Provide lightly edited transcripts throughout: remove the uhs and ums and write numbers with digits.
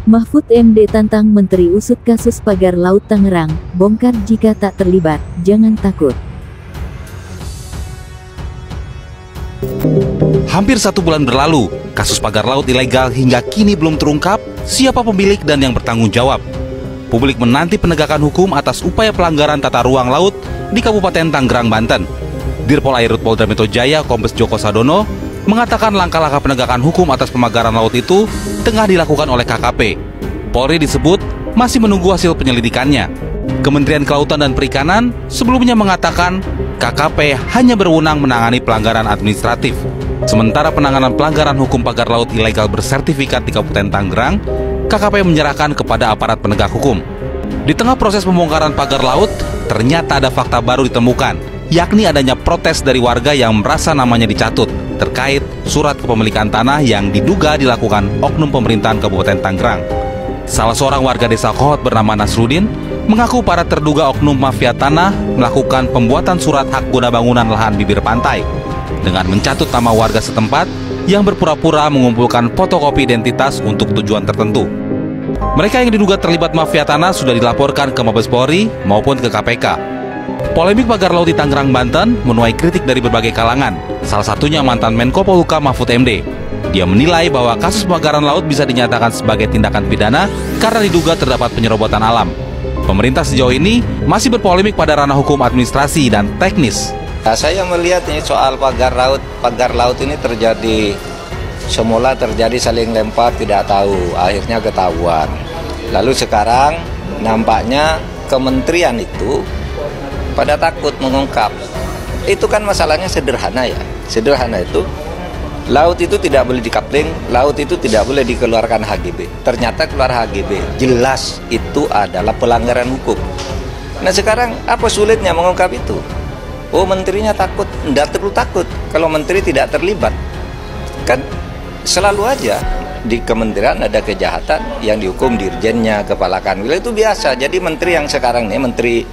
Mahfud MD tantang Menteri usut kasus pagar laut Tangerang, bongkar jika tak terlibat, jangan takut. Hampir 1 bulan berlalu, kasus pagar laut ilegal hingga kini belum terungkap siapa pemilik dan yang bertanggung jawab. Publik menanti penegakan hukum atas upaya pelanggaran tata ruang laut di Kabupaten Tangerang, Banten. Dirpol Airut Polda Metro Jaya, Kombes Joko Sadono, mengatakan langkah-langkah penegakan hukum atas pemagaran laut itu tengah dilakukan oleh KKP. Polri disebut masih menunggu hasil penyelidikannya. Kementerian Kelautan dan Perikanan sebelumnya mengatakan KKP hanya berwenang menangani pelanggaran administratif. Sementara penanganan pelanggaran hukum pagar laut ilegal bersertifikat di Kabupaten Tangerang, KKP menyerahkan kepada aparat penegak hukum. Di tengah proses pembongkaran pagar laut, ternyata ada fakta baru ditemukan, yakni adanya protes dari warga yang merasa namanya dicatut terkait surat kepemilikan tanah yang diduga dilakukan oknum pemerintahan Kabupaten Tangerang. Salah seorang warga desa Kohot bernama Nasrudin mengaku para terduga oknum mafia tanah melakukan pembuatan surat hak guna bangunan lahan bibir pantai dengan mencatut nama warga setempat yang berpura-pura mengumpulkan fotokopi identitas untuk tujuan tertentu. Mereka yang diduga terlibat mafia tanah sudah dilaporkan ke Mabes Polri maupun ke KPK. Polemik pagar laut di Tangerang, Banten menuai kritik dari berbagai kalangan, salah satunya mantan Menko Polhukam Mahfud MD. Dia menilai bahwa kasus pemagaran laut bisa dinyatakan sebagai tindakan pidana karena diduga terdapat penyerobotan alam. Pemerintah sejauh ini masih berpolemik pada ranah hukum administrasi dan teknis. Nah, saya melihat ini soal pagar laut ini terjadi, semula terjadi saling lempar tidak tahu, akhirnya ketahuan. Lalu sekarang nampaknya kementerian itu pada takut mengungkap. Itu kan masalahnya sederhana ya. Sederhana itu, laut itu tidak boleh dikapling, laut itu tidak boleh dikeluarkan HGB. Ternyata keluar HGB, jelas itu adalah pelanggaran hukum. Nah sekarang apa sulitnya mengungkap itu? Oh menterinya takut, tidak perlu takut kalau menteri tidak terlibat. Kan selalu aja di kementerian ada kejahatan yang dihukum dirjennya, kepala kanwil, itu biasa. Jadi menteri yang sekarang nih, menteri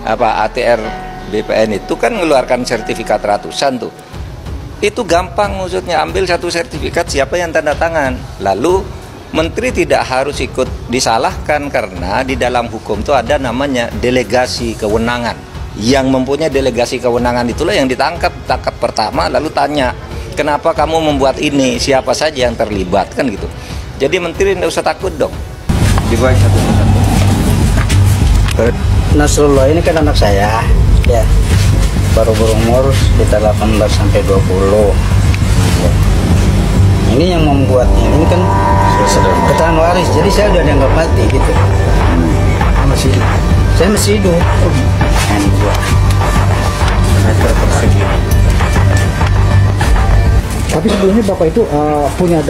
ATR BPN itu kan mengeluarkan sertifikat ratusan tuh. Itu gampang maksudnya, ambil satu sertifikat siapa yang tanda tangan. Lalu menteri tidak harus ikut disalahkan karena di dalam hukum itu ada namanya delegasi kewenangan. Yang mempunyai delegasi kewenangan itulah yang tangkap pertama, lalu tanya, kenapa kamu membuat ini, siapa saja yang terlibat, kan gitu. Jadi menteri tidak usah takut dong. Dibuat satu-satu. Nasrullah ini kan anak saya, ya, baru berumur sekitar 18 sampai 20. Ya. Ini yang membuat ini kan keterangan waris, jadi saya udah dianggap mati gitu. Saya masih hidup. Tapi sebelumnya Bapak itu punya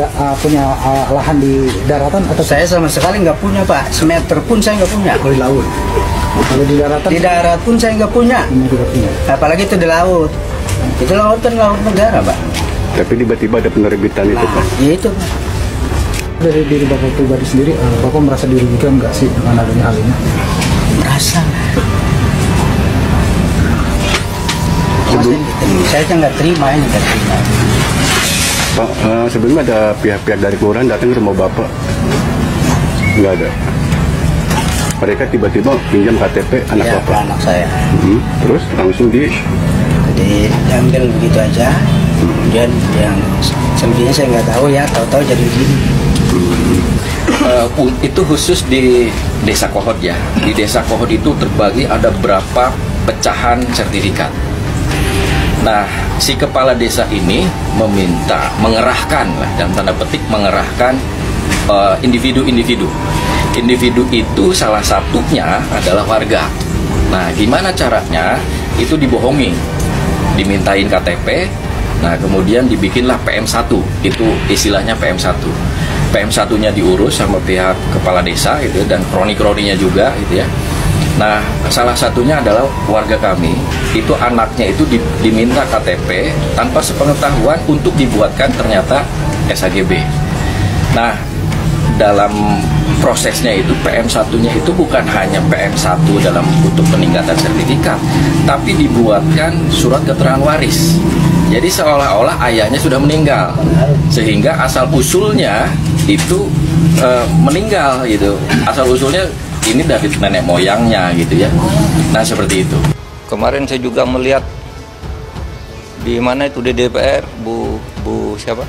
lahan di daratan atau? Saya sama sekali nggak punya Pak, semeter pun saya nggak punya. Di laut. Kalau di daratan? Di darat pun saya nggak punya. Apalagi itu di laut. Itu laut kan laut negara Pak. Tapi tiba-tiba ada penerbitan itu Pak. Itu Pak. Dari diri Bapak pribadi sendiri, Bapak merasa dirugikan nggak sih dengan adanya hal ini? Merasa. Saya nggak terima ini, nggak terima. Pak, sebelumnya ada pihak-pihak dari kelurahan datang ke rumah Bapak? Nggak ada. Mereka tiba-tiba pinjam KTP anak ya, Bapak? Anak saya. Terus langsung diambil begitu aja. Kemudian yang selebihnya saya nggak tahu ya, tahu-tahu jadi begini. Itu khusus di Desa Kohot ya. Di Desa Kohot itu terbagi ada berapa pecahan sertifikat. Nah, si kepala desa ini mengerahkan, dalam tanda petik mengerahkan individu-individu. Individu itu salah satunya adalah warga. Nah, gimana caranya? Itu dibohongi, dimintain KTP, nah kemudian dibikinlah PM1, itu istilahnya PM1. PM1-nya diurus sama pihak kepala desa gitu, dan kroni-kroninya juga gitu ya. Nah, salah satunya adalah warga kami, itu anaknya itu diminta KTP tanpa sepengetahuan untuk dibuatkan ternyata SHGB. Nah, dalam prosesnya itu PM1-nya itu bukan hanya PM1 dalam untuk peningkatan sertifikat, tapi dibuatkan surat keterangan waris. Jadi seolah-olah ayahnya sudah meninggal, sehingga asal usulnya itu meninggal gitu. Asal usulnya ini dari nenek moyangnya gitu ya. Nah seperti itu. Kemarin saya juga melihat di mana itu di DPR Bu siapa?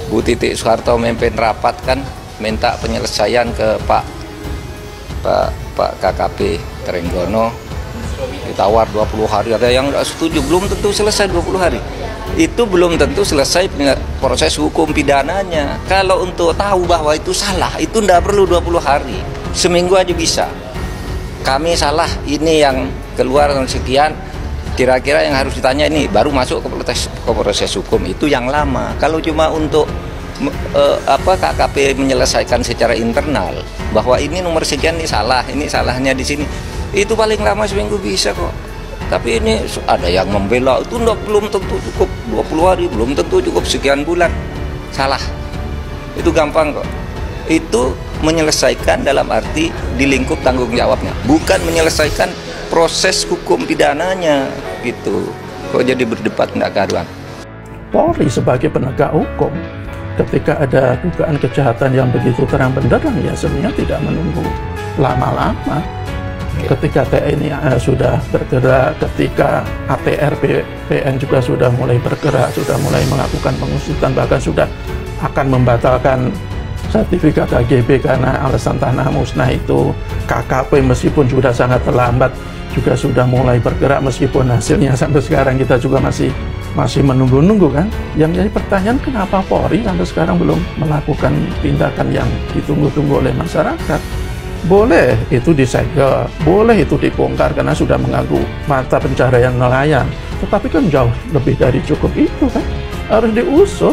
Bu Titik Soeharto memimpin rapat kan, minta penyelesaian ke Pak KKP Trenggono, ditawar 20 hari, ada yang nggak setuju, belum tentu selesai 20 hari. Itu belum tentu selesai proses hukum pidananya. Kalau untuk tahu bahwa itu salah, itu nggak perlu 20 hari, seminggu aja bisa. Kami salah, ini yang keluar sekian, kira-kira yang harus ditanya ini, baru masuk ke proses hukum, itu yang lama. Kalau cuma untuk KKP menyelesaikan secara internal bahwa ini nomor sekian ini salah, ini salahnya di sini, itu paling lama seminggu bisa kok. Tapi ini ada yang membela, itu belum tentu cukup 20 hari, belum tentu cukup sekian bulan. Salah, itu gampang kok. Itu menyelesaikan dalam arti di lingkup tanggung jawabnya, bukan menyelesaikan proses hukum pidananya gitu. Kok jadi berdebat nggak karuan. Polri sebagai penegak hukum, ketika ada dugaan kejahatan yang begitu terang benderang, ya sebenarnya tidak menunggu lama-lama. Ketika TNI sudah bergerak, ketika ATR BPN juga sudah mulai bergerak, sudah mulai melakukan pengusutan, bahkan sudah akan membatalkan sertifikat HGB karena alasan tanah musnah itu. KKP meskipun sudah sangat terlambat juga sudah mulai bergerak, meskipun hasilnya sampai sekarang kita juga masih menunggu-nunggu kan. Yang jadi pertanyaan, kenapa Polri sampai sekarang belum melakukan tindakan yang ditunggu-tunggu oleh masyarakat? Boleh itu disegel, boleh itu dibongkar karena sudah mengganggu mata pencaharian nelayan. Tetapi kan jauh lebih dari cukup itu kan. Harus diusut,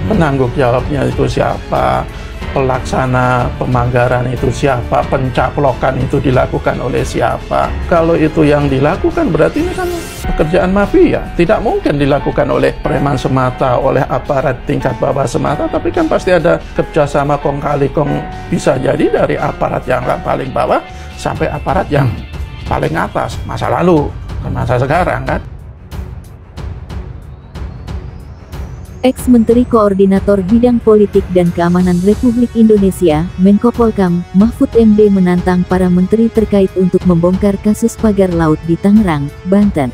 penanggung jawabnya itu siapa, pelaksana pemanggaran itu siapa, pencaplokan itu dilakukan oleh siapa. Kalau itu yang dilakukan berarti ini kan pekerjaan mafia. Tidak mungkin dilakukan oleh preman semata, oleh aparat tingkat bawah semata, tapi kan pasti ada kerjasama kong kali kong, bisa jadi dari aparat yang paling bawah sampai aparat yang paling atas, masa lalu ke masa sekarang kan. Ex-Menteri Koordinator Bidang Politik dan Keamanan Republik Indonesia, Menko Polkam, Mahfud MD menantang para menteri terkait untuk membongkar kasus pagar laut di Tangerang, Banten.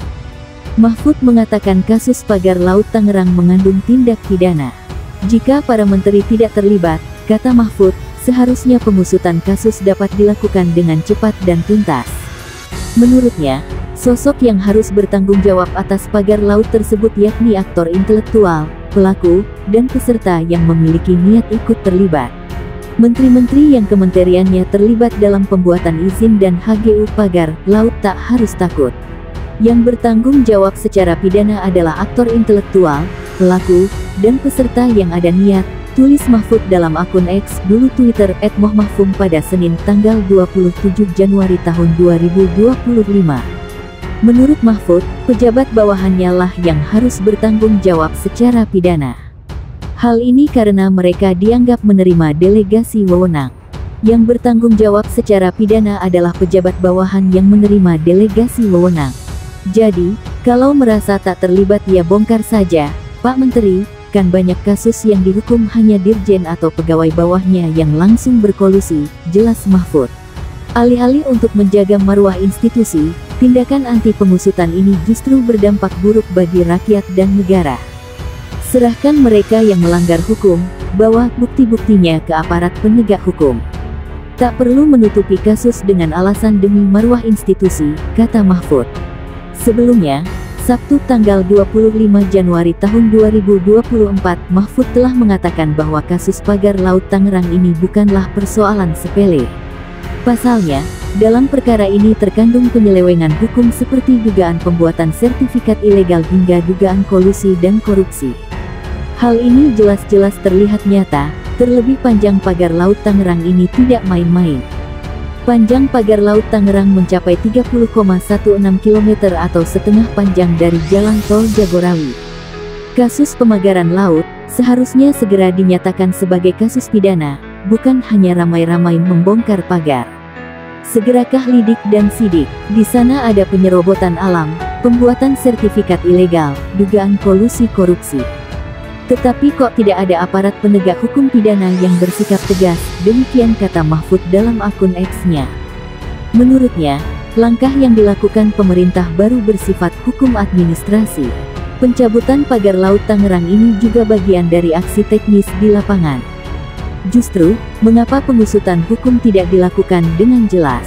Mahfud mengatakan kasus pagar laut Tangerang mengandung tindak pidana. Jika para menteri tidak terlibat, kata Mahfud, seharusnya pengusutan kasus dapat dilakukan dengan cepat dan tuntas. Menurutnya, sosok yang harus bertanggung jawab atas pagar laut tersebut yakni aktor intelektual, pelaku, dan peserta yang memiliki niat ikut terlibat. Menteri-menteri yang kementeriannya terlibat dalam pembuatan izin dan HGU pagar laut tak harus takut. Yang bertanggung jawab secara pidana adalah aktor intelektual, pelaku, dan peserta yang ada niat, tulis Mahfud dalam akun X dulu Twitter @mohmahfum pada Senin tanggal 27 Januari tahun 2025. Menurut Mahfud, pejabat bawahannya lah yang harus bertanggung jawab secara pidana. Hal ini karena mereka dianggap menerima delegasi wewenang. Yang bertanggung jawab secara pidana adalah pejabat bawahan yang menerima delegasi wewenang. Jadi, kalau merasa tak terlibat ya bongkar saja, Pak Menteri, kan banyak kasus yang dihukum hanya dirjen atau pegawai bawahnya yang langsung berkolusi, jelas Mahfud. Alih-alih untuk menjaga marwah institusi, tindakan anti pengusutan ini justru berdampak buruk bagi rakyat dan negara. Serahkan mereka yang melanggar hukum, bawa bukti-buktinya ke aparat penegak hukum. Tak perlu menutupi kasus dengan alasan demi marwah institusi, kata Mahfud. Sebelumnya, Sabtu tanggal 25 Januari tahun 2024, Mahfud telah mengatakan bahwa kasus pagar laut Tangerang ini bukanlah persoalan sepele. Pasalnya, dalam perkara ini terkandung penyelewengan hukum seperti dugaan pembuatan sertifikat ilegal hingga dugaan kolusi dan korupsi. Hal ini jelas-jelas terlihat nyata, terlebih panjang pagar laut Tangerang ini tidak main-main. Panjang pagar laut Tangerang mencapai 30,16 km atau setengah panjang dari jalan tol Jagorawi. Kasus pemagaran laut seharusnya segera dinyatakan sebagai kasus pidana, bukan hanya ramai-ramai membongkar pagar. Segerakah lidik dan sidik? Di sana ada penyerobotan alam, pembuatan sertifikat ilegal, dugaan kolusi korupsi. Tetapi kok tidak ada aparat penegak hukum pidana yang bersikap tegas, demikian kata Mahfud dalam akun X-nya. Menurutnya, langkah yang dilakukan pemerintah baru bersifat hukum administrasi. Pencabutan pagar laut Tangerang ini juga bagian dari aksi teknis di lapangan. Justru, mengapa pengusutan hukum tidak dilakukan dengan jelas?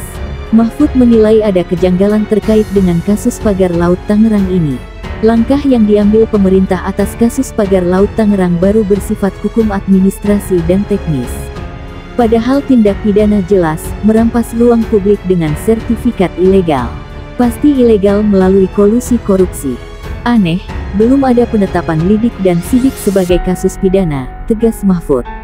Mahfud menilai ada kejanggalan terkait dengan kasus pagar laut Tangerang ini. Langkah yang diambil pemerintah atas kasus pagar laut Tangerang baru bersifat hukum administrasi dan teknis. Padahal tindak pidana jelas, merampas ruang publik dengan sertifikat ilegal. Pasti ilegal melalui kolusi korupsi. Aneh, belum ada penetapan lidik dan sidik sebagai kasus pidana, tegas Mahfud.